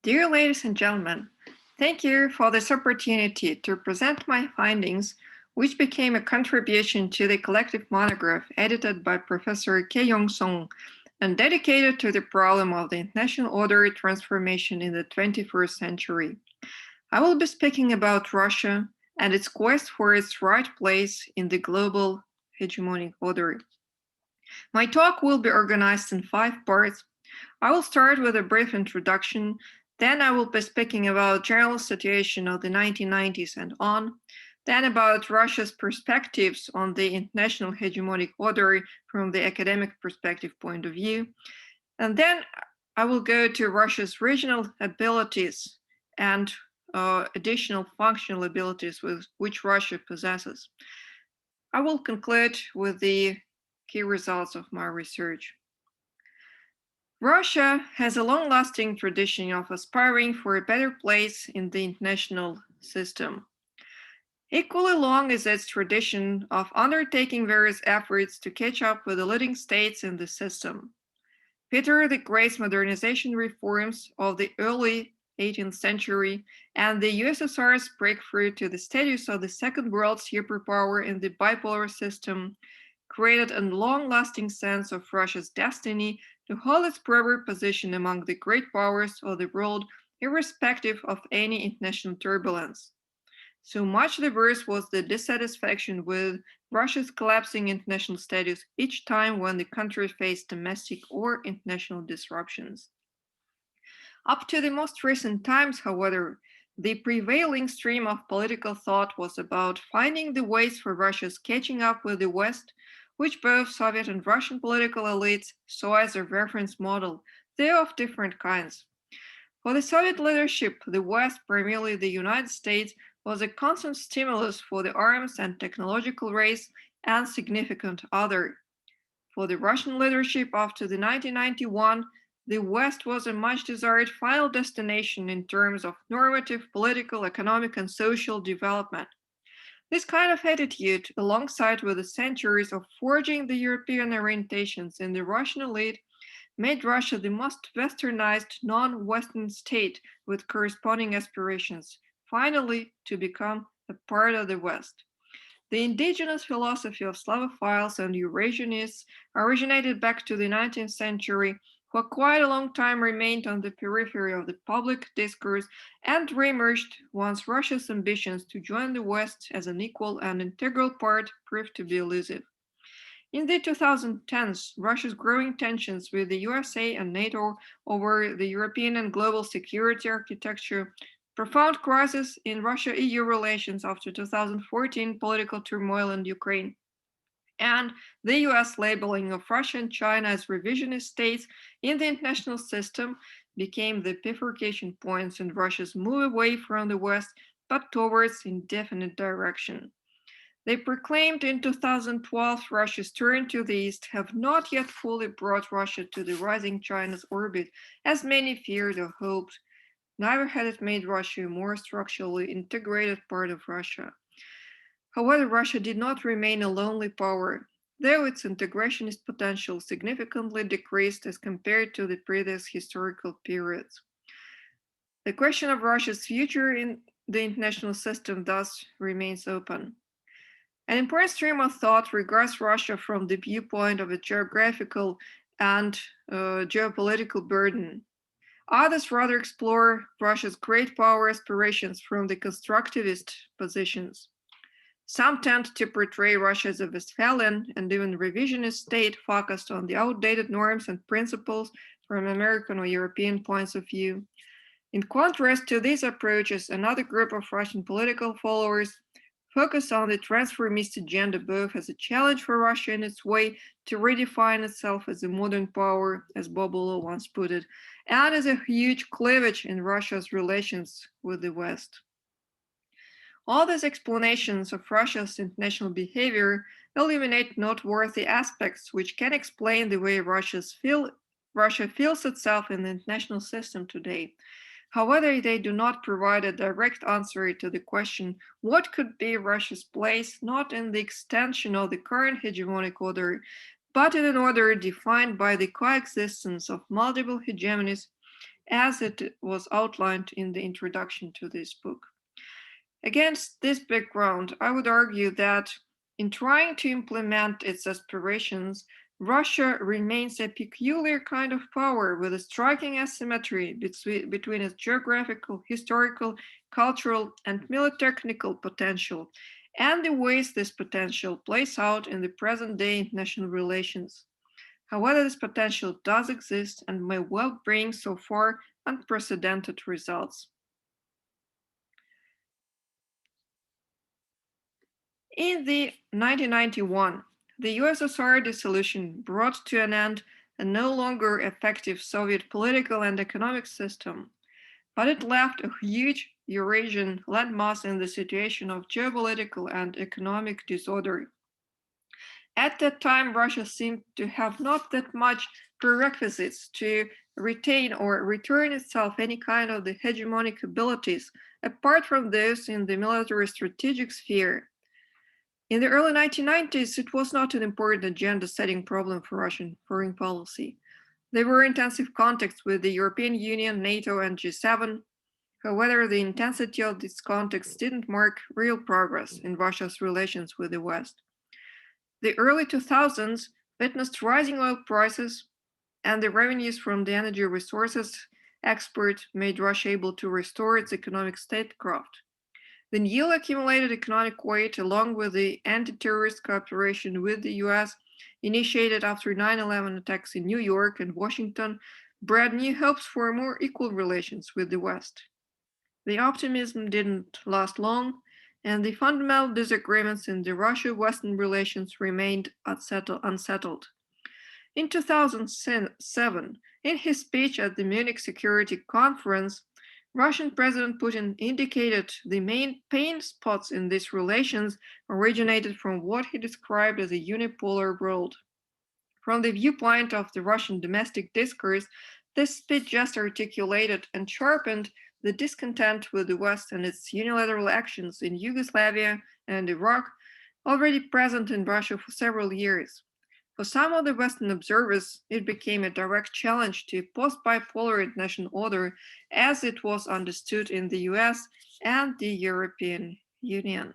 Dear ladies and gentlemen, thank you for this opportunity to present my findings, which became a contribution to the collective monograph edited by Professor K. Yong-sung and dedicated to the problem of the international order transformation in the 21st century. I will be speaking about Russia and its quest for its right place in the global hegemonic order. My talk will be organized in 5 parts. I will start with a brief introduction, then I will be speaking about general situation of the 1990s and on, then about Russia's perspectives on the international hegemonic order from the academic perspective point of view, and then I will go to Russia's regional abilities and additional functional abilities which Russia possesses. I will conclude with the key results of my research. Russia has a long-lasting tradition of aspiring for a better place in the international system. Equally long is its tradition of undertaking various efforts to catch up with the leading states in the system. Peter the Great's modernization reforms of the early 18th century and the USSR's breakthrough to the status of the second world superpower in the bipolar system created a long-lasting sense of Russia's destiny to hold its proper position among the great powers of the world, irrespective of any international turbulence. So much the worse was the dissatisfaction with Russia's collapsing international status each time when the country faced domestic or international disruptions. Up to the most recent times, however, the prevailing stream of political thought was about finding the ways for Russia's catching up with the West, which both Soviet and Russian political elites saw as a reference model, though of different kinds. For the Soviet leadership, the West, primarily the United States, was a constant stimulus for the arms and technological race and significant other. For the Russian leadership after the 1991, the West was a much desired final destination in terms of normative, political, economic, and social development. This kind of attitude, alongside with the centuries of forging the European orientations in the Russian elite, made Russia the most westernized non-Western state with corresponding aspirations, finally to become a part of the West. The indigenous philosophy of Slavophiles and Eurasianists originated back to the 19th century, for quite a long time remained on the periphery of the public discourse and reemerged once Russia's ambitions to join the West as an equal and integral part proved to be elusive. In the 2010s, Russia's growing tensions with the USA and NATO over the European and global security architecture, profound crisis in Russia-EU relations after 2014 political turmoil in Ukraine, and the US labeling of Russia and China as revisionist states in the international system became the bifurcation points in Russia's move away from the West but towards indefinite direction. They proclaimed in 2012 Russia's turn to the East have not yet fully brought Russia to the rising China's orbit, as many feared or hoped. Neither had it made Russia a more structurally integrated part of Russia. However, Russia did not remain a lonely power, though its integrationist potential significantly decreased as compared to the previous historical periods. The question of Russia's future in the international system thus remains open. An important stream of thought regards Russia from the viewpoint of a geographical and geopolitical burden. Others rather explore Russia's great power aspirations from the constructivist positions. Some tend to portray Russia as a Westphalian and even revisionist state focused on the outdated norms and principles from American or European points of view. In contrast to these approaches, another group of Russian political followers focus on the transformist agenda both as a challenge for Russia in its way to redefine itself as a modern power, as Bobolo once put it, and as a huge cleavage in Russia's relations with the West. All these explanations of Russia's international behavior illuminate noteworthy aspects which can explain the way Russia feels itself in the international system today. However, they do not provide a direct answer to the question what could be Russia's place not in the extension of the current hegemonic order, but in an order defined by the coexistence of multiple hegemonies as it was outlined in the introduction to this book. Against this background, I would argue that in trying to implement its aspirations, Russia remains a peculiar kind of power with a striking asymmetry between its geographical, historical, cultural, and military-technical potential, and the ways this potential plays out in the present-day international relations. However, this potential does exist and may well bring so far unprecedented results. In the 1991, the USSR dissolution brought to an end a no longer effective Soviet political and economic system, but it left a huge Eurasian landmass in the situation of geopolitical and economic disorder. At that time, Russia seemed to have not that much prerequisites to retain or return itself any kind of the hegemonic abilities, apart from those in the military strategic sphere. In the early 1990s, it was not an important agenda-setting problem for Russian foreign policy. There were intensive contacts with the European Union, NATO, and G7. However, the intensity of these contacts didn't mark real progress in Russia's relations with the West. The early 2000s witnessed rising oil prices, and the revenues from the energy resources export made Russia able to restore its economic statecraft. The newly accumulated economic weight, along with the anti-terrorist cooperation with the US, initiated after 9/11 attacks in New York and Washington, bred new hopes for more equal relations with the West. The optimism didn't last long, and the fundamental disagreements in the Russia-Western relations remained unsettled. In 2007, in his speech at the Munich Security Conference, Russian President Putin indicated the main pain spots in these relations originated from what he described as a unipolar world. From the viewpoint of the Russian domestic discourse, this speech just articulated and sharpened the discontent with the West and its unilateral actions in Yugoslavia and Iraq, already present in Russia for several years. For some of the Western observers, it became a direct challenge to post-bipolar international order as it was understood in the US and the European Union.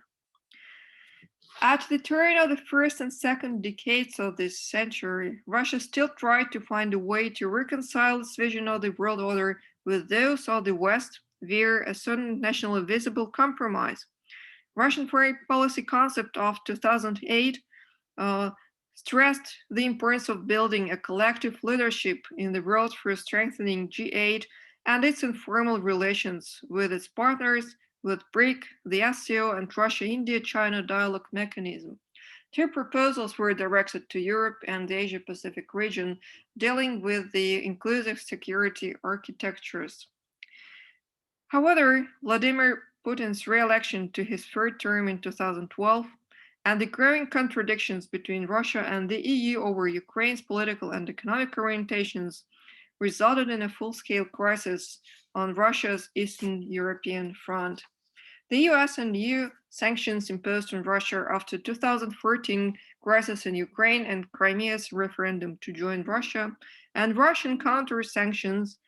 At the turn of the first and second decades of this century, Russia still tried to find a way to reconcile its vision of the world order with those of the West via a certain nationally visible compromise. Russian foreign policy concept of 2008 stressed the importance of building a collective leadership in the world through strengthening G8 and its informal relations with its partners, with BRIC, the SCO, and Russia-India-China dialogue mechanism. Two proposals were directed to Europe and the Asia-Pacific region, dealing with the inclusive security architectures. However, Vladimir Putin's re-election to his third term in 2012 and the growing contradictions between Russia and the EU over Ukraine's political and economic orientations resulted in a full-scale crisis on Russia's Eastern European front. The US and EU sanctions imposed on Russia after 2014 crisis in Ukraine and Crimea's referendum to join Russia, and Russian counter-sanctions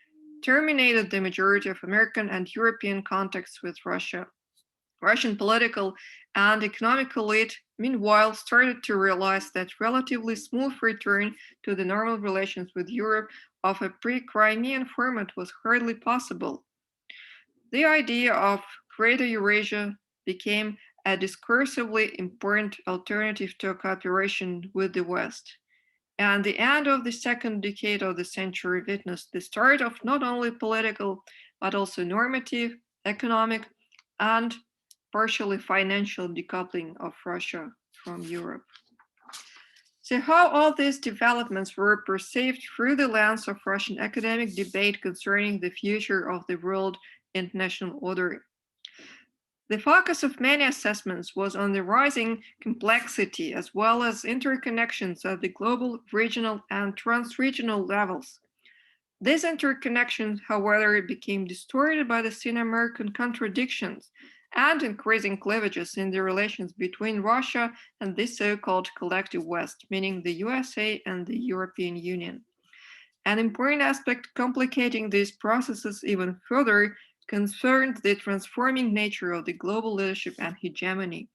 terminated the majority of American and European contacts with Russia. Russian political and economic elite, meanwhile, started to realize that relatively smooth return to the normal relations with Europe of a pre-Crimean format was hardly possible. The idea of Greater Eurasia became a discursively important alternative to cooperation with the West. And the end of the second decade of the century witnessed the start of not only political, but also normative, economic, and partially financial decoupling of Russia from Europe. So how all these developments were perceived through the lens of Russian academic debate concerning the future of the world international order. The focus of many assessments was on the rising complexity as well as interconnections at the global, regional, and trans-regional levels. These interconnections, however, became distorted by the Sino-American contradictions and increasing cleavages in the relations between Russia and the so-called collective West, meaning the USA and the European Union. An important aspect complicating these processes even further concerned the transforming nature of the global leadership and hegemony.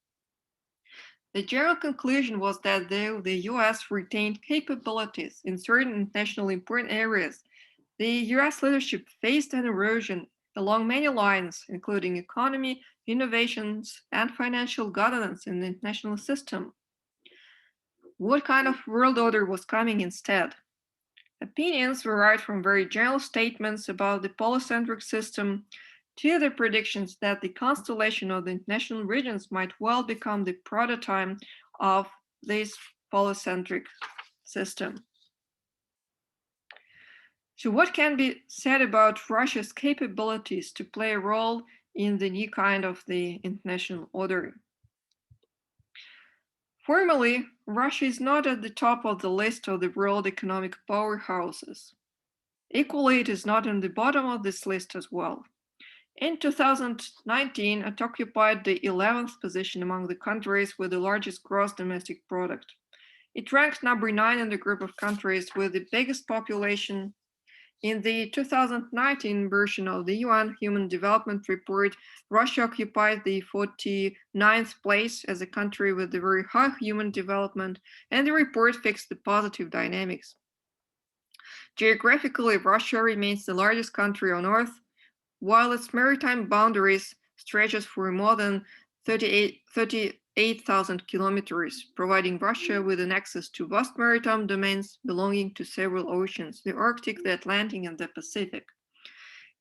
The general conclusion was that though the US retained capabilities in certain internationally important areas, the US leadership faced an erosion along many lines, including economy, innovations, and financial governance in the international system. What kind of world order was coming instead? Opinions varied from very general statements about the polycentric system to the predictions that the constellation of the international regions might well become the prototype of this polycentric system. So, what can be said about Russia's capabilities to play a role in the new kind of the international order? Formally, Russia is not at the top of the list of the world economic powerhouses. Equally, it is not in the bottom of this list as well. In 2019, it occupied the 11th position among the countries with the largest gross domestic product. It ranked number 9 in the group of countries with the biggest population. In the 2019 version of the UN Human Development Report, Russia occupied the 49th place as a country with a very high human development, and the report fixed the positive dynamics. Geographically, Russia remains the largest country on Earth, while its maritime boundaries stretches for more than 38,000 kilometers, providing Russia with an access to vast maritime domains belonging to several oceans, the Arctic, the Atlantic, and the Pacific.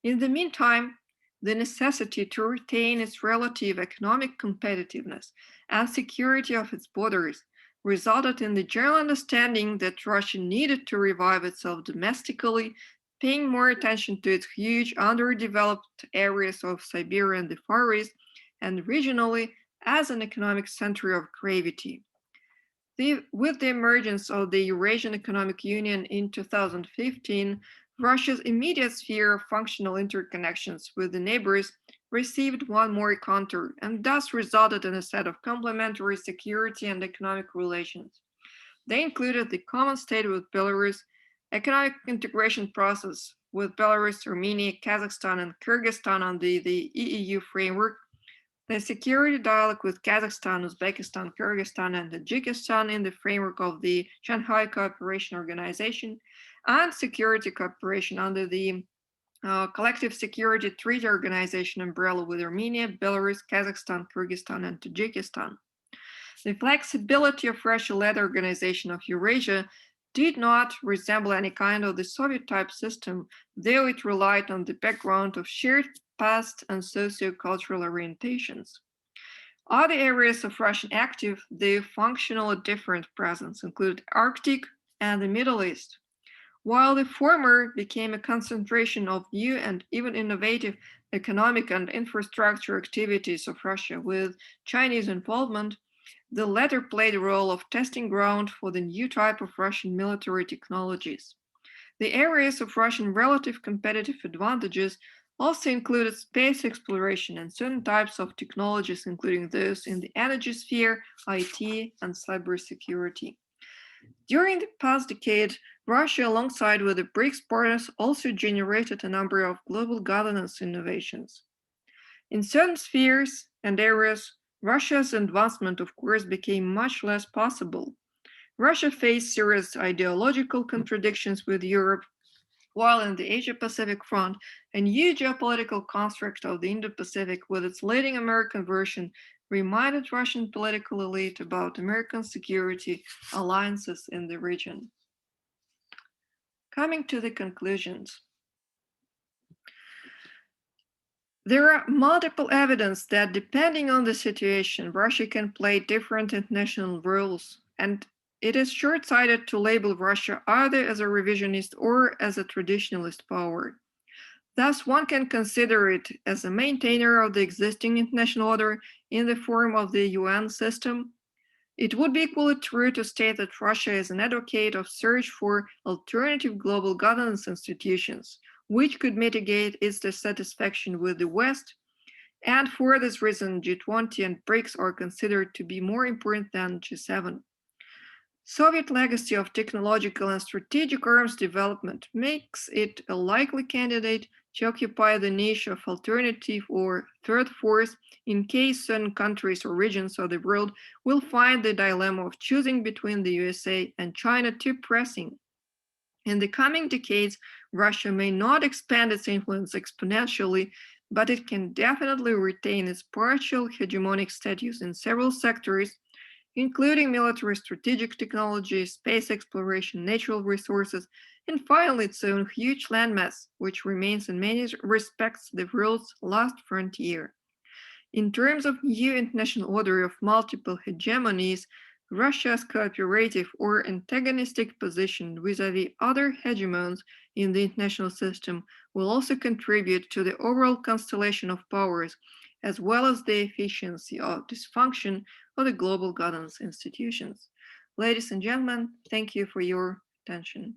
In the meantime, the necessity to retain its relative economic competitiveness and security of its borders resulted in the general understanding that Russia needed to revive itself domestically, paying more attention to its huge underdeveloped areas of Siberia and the Far East, and regionally as an economic center of gravity. With the emergence of the Eurasian Economic Union in 2015, Russia's immediate sphere of functional interconnections with the neighbors received one more contour and thus resulted in a set of complementary security and economic relations. They included the common state with Belarus, economic integration process with Belarus, Armenia, Kazakhstan, and Kyrgyzstan under the EEU framework, the security dialogue with Kazakhstan, Uzbekistan, Kyrgyzstan, and Tajikistan in the framework of the Shanghai Cooperation Organization, and security cooperation under the Collective Security Treaty Organization umbrella with Armenia, Belarus, Kazakhstan, Kyrgyzstan, and Tajikistan. The flexibility of Russia-led organization of Eurasia did not resemble any kind of the Soviet-type system, though it relied on the background of shared past and socio-cultural orientations. Other areas of Russian active, though functionally different presence, include Arctic and the Middle East. While the former became a concentration of new and even innovative economic and infrastructure activities of Russia with Chinese involvement, the latter played a role of testing ground for the new type of Russian military technologies. The areas of Russian relative competitive advantages also included space exploration and certain types of technologies, including those in the energy sphere, IT, and cybersecurity. During the past decade, Russia, alongside with the BRICS partners, also generated a number of global governance innovations. In certain spheres and areas, Russia's advancement, of course, became much less possible. Russia faced serious ideological contradictions with Europe, while in the Asia-Pacific front, a new geopolitical construct of the Indo-Pacific with its leading American version reminded Russian political elite about American security alliances in the region. Coming to the conclusions. There are multiple evidence that depending on the situation, Russia can play different international roles, and it is short-sighted to label Russia either as a revisionist or as a traditionalist power. Thus, one can consider it as a maintainer of the existing international order in the form of the UN system. It would be equally true to state that Russia is an advocate of search for alternative global governance institutions, which could mitigate its dissatisfaction with the West, and for this reason, G20 and BRICS are considered to be more important than G7. Soviet legacy of technological and strategic arms development makes it a likely candidate to occupy the niche of alternative or third force in case certain countries or regions of the world will find the dilemma of choosing between the USA and China too pressing. In the coming decades, Russia may not expand its influence exponentially, but it can definitely retain its partial hegemonic status in several sectors, including military strategic technology, space exploration, natural resources, and finally its own huge landmass, which remains in many respects the world's last frontier. In terms of new international order of multiple hegemonies, Russia's cooperative or antagonistic position vis-à-vis other hegemons in the international system will also contribute to the overall constellation of powers, as well as the efficiency or dysfunction of the global governance institutions. Ladies and gentlemen, thank you for your attention.